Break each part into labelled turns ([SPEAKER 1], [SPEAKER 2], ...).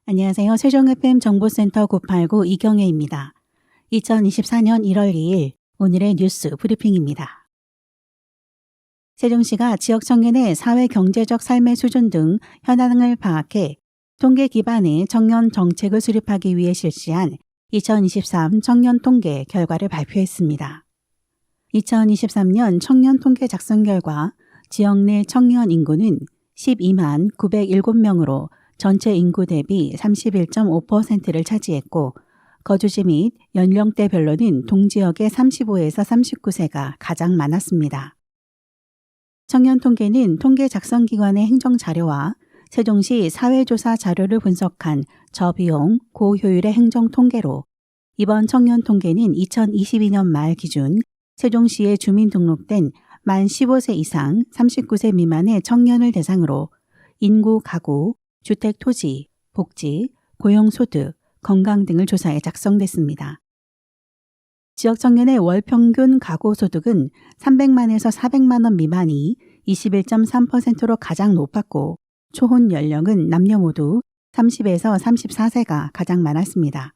[SPEAKER 1] 안녕하세요. 세종 FM 정보센터 989 이경혜입니다. 2024년 1월 2일 오늘의 뉴스 브리핑입니다. 세종시가 지역 청년의 사회 경제적 삶의 수준 등 현황을 파악해 통계 기반의 청년 정책을 수립하기 위해 실시한 2023 청년 통계 결과를 발표했습니다. 2023년 청년 통계 작성 결과 지역 내 청년 인구는 12만 907명으로 전체 인구 대비 31.5%를 차지했고 거주지 및 연령대별로는 동지역의 35에서 39세가 가장 많았습니다. 청년 통계는 통계 작성기관의 행정자료와 세종시 사회조사 자료를 분석한 저비용, 고효율의 행정통계로 이번 청년 통계는 2022년 말 기준 세종시에 주민 등록된 만 15세 이상 39세 미만의 청년을 대상으로 인구, 가구, 주택 토지, 복지, 고용소득, 건강 등을 조사해 작성됐습니다. 지역 청년의 월 평균 가구 소득은 300만에서 400만 원 미만이 21.3%로 가장 높았고 초혼 연령은 남녀 모두 30에서 34세가 가장 많았습니다.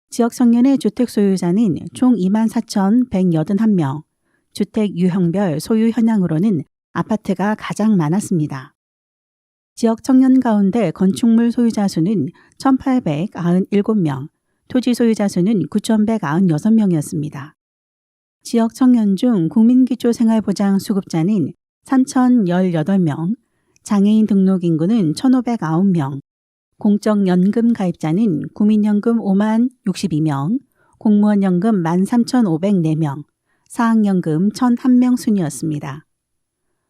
[SPEAKER 1] 지역 청년의 주택 소유자는 총 24,181명, 주택 유형별 소유 현황으로는 아파트가 가장 많았습니다. 지역 청년 가운데 건축물 소유자 수는 1,897명, 토지 소유자 수는 9,196명이었습니다. 지역 청년 중 국민기초생활보장 수급자는 3,018명, 장애인 등록 인구는 1,509명, 공적연금 가입자는 국민연금 5만 62명, 공무원연금 13,504명, 사학연금 1,001명 순이었습니다.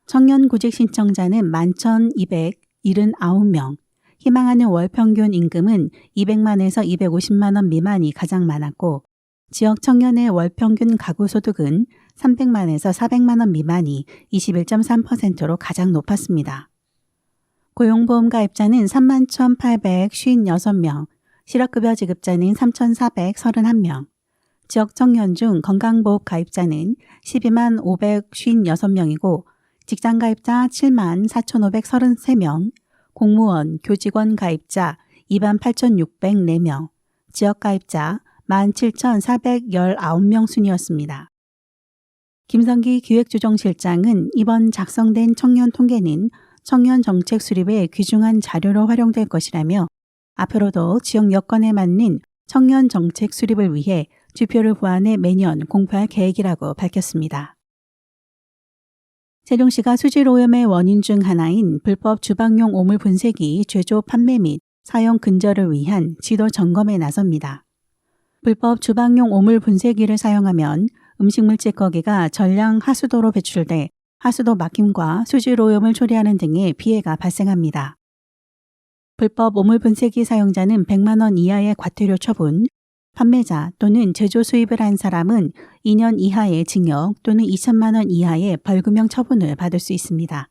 [SPEAKER 1] 청년 구직 신청자는 11,279명, 희망하는 월 평균 임금은 200만에서 250만 원 미만이 가장 많았고 지역 청년의 월 평균 가구 소득은 300만에서 400만 원 미만이 21.3%로 가장 높았습니다. 고용보험 가입자는 31,856명, 실업급여 지급자는 3,431명, 지역 청년 중 건강보험 가입자는 12만 556명이고 직장 가입자 7만 4,533명, 공무원, 교직원 가입자 2만 8,604명, 지역 가입자 17,419명 순이었습니다. 김성기 기획조정실장은 이번 작성된 청년 통계는 청년 정책 수립에 귀중한 자료로 활용될 것이라며 앞으로도 지역 여건에 맞는 청년 정책 수립을 위해 지표를 보완해 매년 공표할 계획이라고 밝혔습니다. 세종시가 수질 오염의 원인 중 하나인 불법 주방용 오물 분쇄기 제조 판매 및 사용 근절을 위한 지도 점검에 나섭니다. 불법 주방용 오물 분쇄기를 사용하면 음식물 찌꺼기가 전량 하수도로 배출돼 하수도 막힘과 수질 오염을 초래하는 등의 피해가 발생합니다. 불법 오물 분쇄기 사용자는 100만 원 이하의 과태료 처분, 판매자 또는 제조 수입을 한 사람은 2년 이하의 징역 또는 2천만 원 이하의 벌금형 처분을 받을 수 있습니다.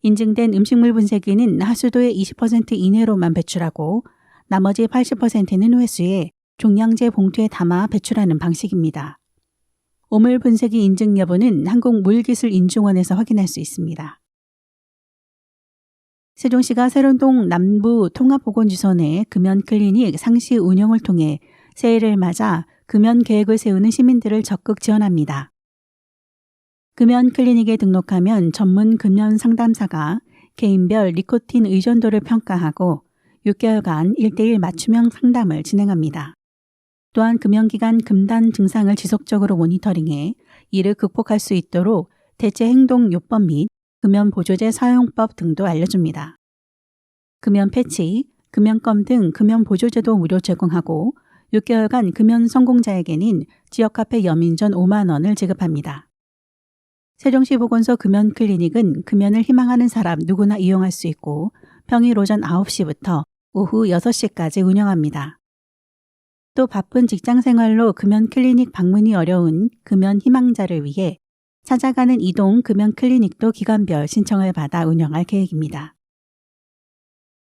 [SPEAKER 1] 인증된 음식물 분쇄기는 하수도의 20% 이내로만 배출하고 나머지 80%는 회수해 종량제 봉투에 담아 배출하는 방식입니다. 오물 분쇄기 인증 여부는 한국물기술인증원에서 확인할 수 있습니다. 세종시가 세련동 남부 통합보건주소 내 금연클리닉 상시 운영을 통해 새해를 맞아 금연 계획을 세우는 시민들을 적극 지원합니다. 금연클리닉에 등록하면 전문 금연 상담사가 개인별 니코틴 의존도를 평가하고 6개월간 1:1 맞춤형 상담을 진행합니다. 또한 금연기간 금단 증상을 지속적으로 모니터링해 이를 극복할 수 있도록 대체 행동 요법 및 금연 보조제 사용법 등도 알려줍니다. 금연 패치, 금연껌 등 금연 보조제도 무료 제공하고 6개월간 금연 성공자에게는 지역 카페 여민전 5만 원을 지급합니다. 세종시 보건소 금연 클리닉은 금연을 희망하는 사람 누구나 이용할 수 있고 평일 오전 9시부터 오후 6시까지 운영합니다. 또 바쁜 직장 생활로 금연 클리닉 방문이 어려운 금연 희망자를 위해 찾아가는 이동 금연 클리닉도 기간별 신청을 받아 운영할 계획입니다.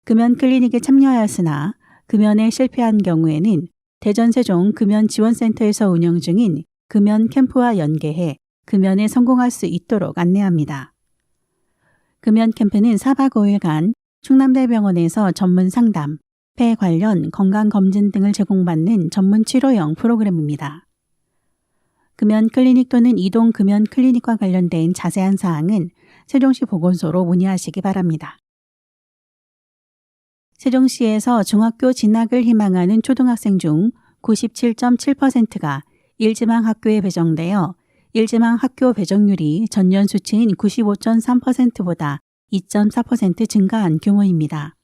[SPEAKER 1] 금연 클리닉에 참여하였으나 금연에 실패한 경우에는 대전 세종 금연지원센터에서 운영 중인 금연 캠프와 연계해 금연에 성공할 수 있도록 안내합니다. 금연 캠프는 4박 5일간 충남대병원에서 전문 상담, 폐 관련 건강검진 등을 제공받는 전문 치료형 프로그램입니다. 금연 클리닉 또는 이동 금연 클리닉과 관련된 자세한 사항은 세종시 보건소로 문의하시기 바랍니다. 세종시에서 중학교 진학을 희망하는 초등학생 중 97.7%가 일지망 학교에 배정되어 일지망 학교 배정률이 전년 수치인 95.3%보다 2.4% 증가한 규모입니다.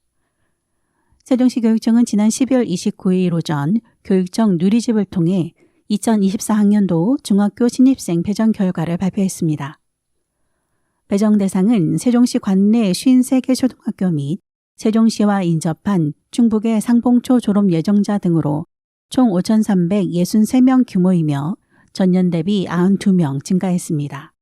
[SPEAKER 1] 세종시 교육청은 지난 12월 29일 오전 교육청 누리집을 통해 2024학년도 중학교 신입생 배정 결과를 발표했습니다. 배정 대상은 세종시 관내 53개 초등학교 및 세종시와 인접한 충북의 상봉초 졸업 예정자 등으로 총 5,363명 규모이며 전년 대비 92명 증가했습니다.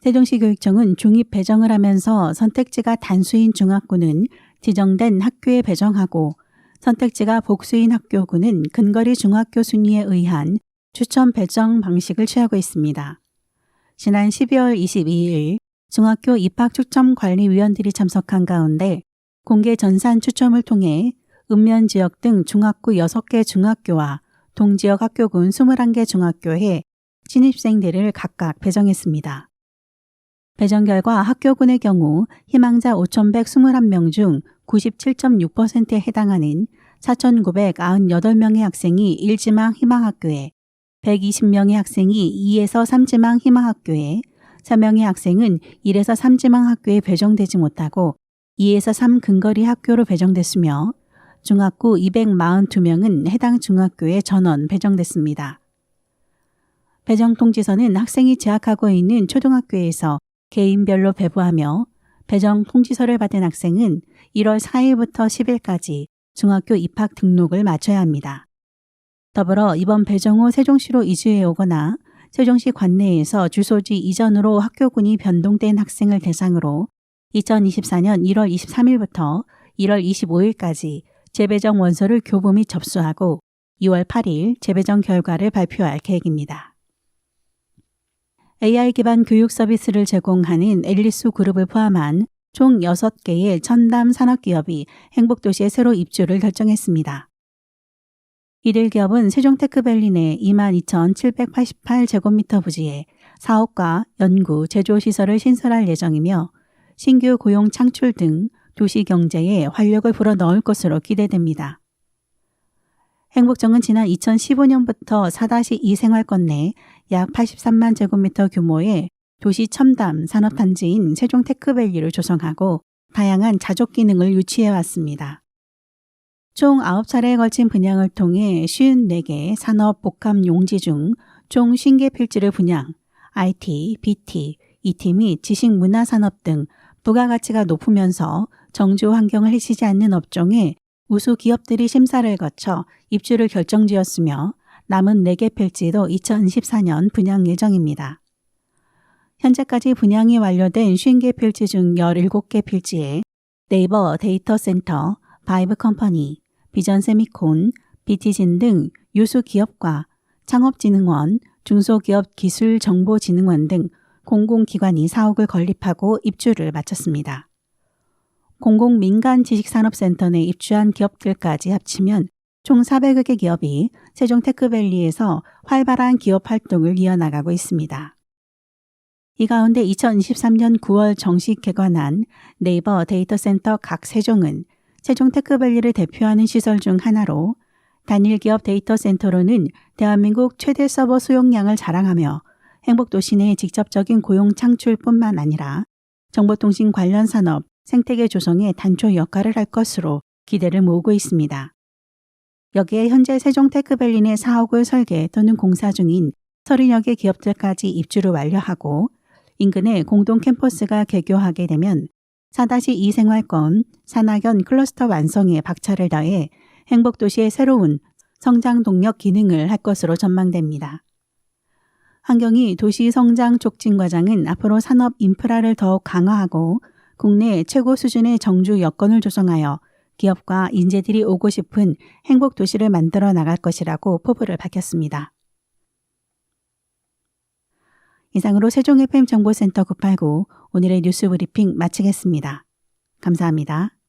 [SPEAKER 1] 세종시 교육청은 중입 배정을 하면서 선택지가 단수인 중학교는 지정된 학교에 배정하고 선택지가 복수인 학교군은 근거리 중학교 순위에 의한 추천 배정 방식을 취하고 있습니다. 지난 12월 22일 중학교 입학추첨관리위원들이 참석한 가운데 공개 전산 추첨을 통해 읍면지역 등 중학교 6개 중학교와 동지역 학교군 21개 중학교에 신입생들을 각각 배정했습니다. 배정 결과 학교군의 경우 희망자 5,121명 중 97.6%에 해당하는 4,998명의 학생이 1지망 희망학교에, 120명의 학생이 2에서 3지망 희망학교에, 3명의 학생은 1에서 3지망 학교에 배정되지 못하고 2에서 3 근거리 학교로 배정됐으며 중학교 242명은 해당 중학교에 전원 배정됐습니다. 배정 통지서는 학생이 재학하고 있는 초등학교에서 개인별로 배부하며 배정 통지서를 받은 학생은 1월 4일부터 10일까지 중학교 입학 등록을 마쳐야 합니다. 더불어 이번 배정 후 세종시로 이주해 오거나 세종시 관내에서 주소지 이전으로 학교군이 변동된 학생을 대상으로 2024년 1월 23일부터 1월 25일까지 재배정 원서를 교부 및 접수하고 2월 8일 재배정 결과를 발표할 계획입니다. AI 기반 교육 서비스를 제공하는 앨리스 그룹을 포함한 총 6개의 첨단 산업기업이 행복도시에 새로 입주를 결정했습니다. 이들 기업은 세종테크밸리 내 22,788제곱미터 부지에 사업과 연구, 제조시설을 신설할 예정이며 신규 고용 창출 등 도시 경제에 활력을 불어넣을 것으로 기대됩니다. 행복정은 지난 2015년부터 4-2 생활권 내 약 83만 제곱미터 규모의 도시 첨단 산업단지인 세종테크밸리를 조성하고 다양한 자족 기능을 유치해 왔습니다. 총 9차례에 걸친 분양을 통해 54개 산업 복합 용지 중 총 50개 필지를 분양, IT, BT, ET 및 지식문화산업 등 부가가치가 높으면서 정주 환경을 해치지 않는 업종에 우수 기업들이 심사를 거쳐 입주를 결정지었으며 남은 4개 필지도 2024년 분양 예정입니다. 현재까지 분양이 완료된 50개 필지 중 17개 필지에 네이버 데이터센터, 바이브컴퍼니, 비전세미콘, BT진 등 유수 기업과 창업진흥원, 중소기업기술정보진흥원 등 공공기관이 사옥을 건립하고 입주를 마쳤습니다. 공공민간지식산업센터 내 입주한 기업들까지 합치면 총 400여 개 기업이 세종테크밸리에서 활발한 기업 활동을 이어나가고 있습니다. 이 가운데 2023년 9월 정식 개관한 네이버 데이터센터 각세종은 세종테크밸리를 대표하는 시설 중 하나로 단일 기업 데이터센터로는 대한민국 최대 서버 수용량을 자랑하며 행복도시 내 직접적인 고용 창출뿐만 아니라 정보통신 관련 산업, 생태계 조성에 단초 역할을 할 것으로 기대를 모으고 있습니다. 여기에 현재 세종테크밸리 내 사옥을 설계 또는 공사 중인 30여 개 기업들까지 입주를 완료하고 인근에 공동 캠퍼스가 개교하게 되면 4-2 생활권, 산학연 클러스터 완성에 박차를 더해 행복도시의 새로운 성장 동력 기능을 할 것으로 전망됩니다. 한경희 도시성장 촉진 과장은 앞으로 산업 인프라를 더욱 강화하고 국내 최고 수준의 정주 여건을 조성하여 기업과 인재들이 오고 싶은 행복도시를 만들어 나갈 것이라고 포부를 밝혔습니다. 이상으로 세종 FM 정보센터 989 오늘의 뉴스 브리핑 마치겠습니다. 감사합니다.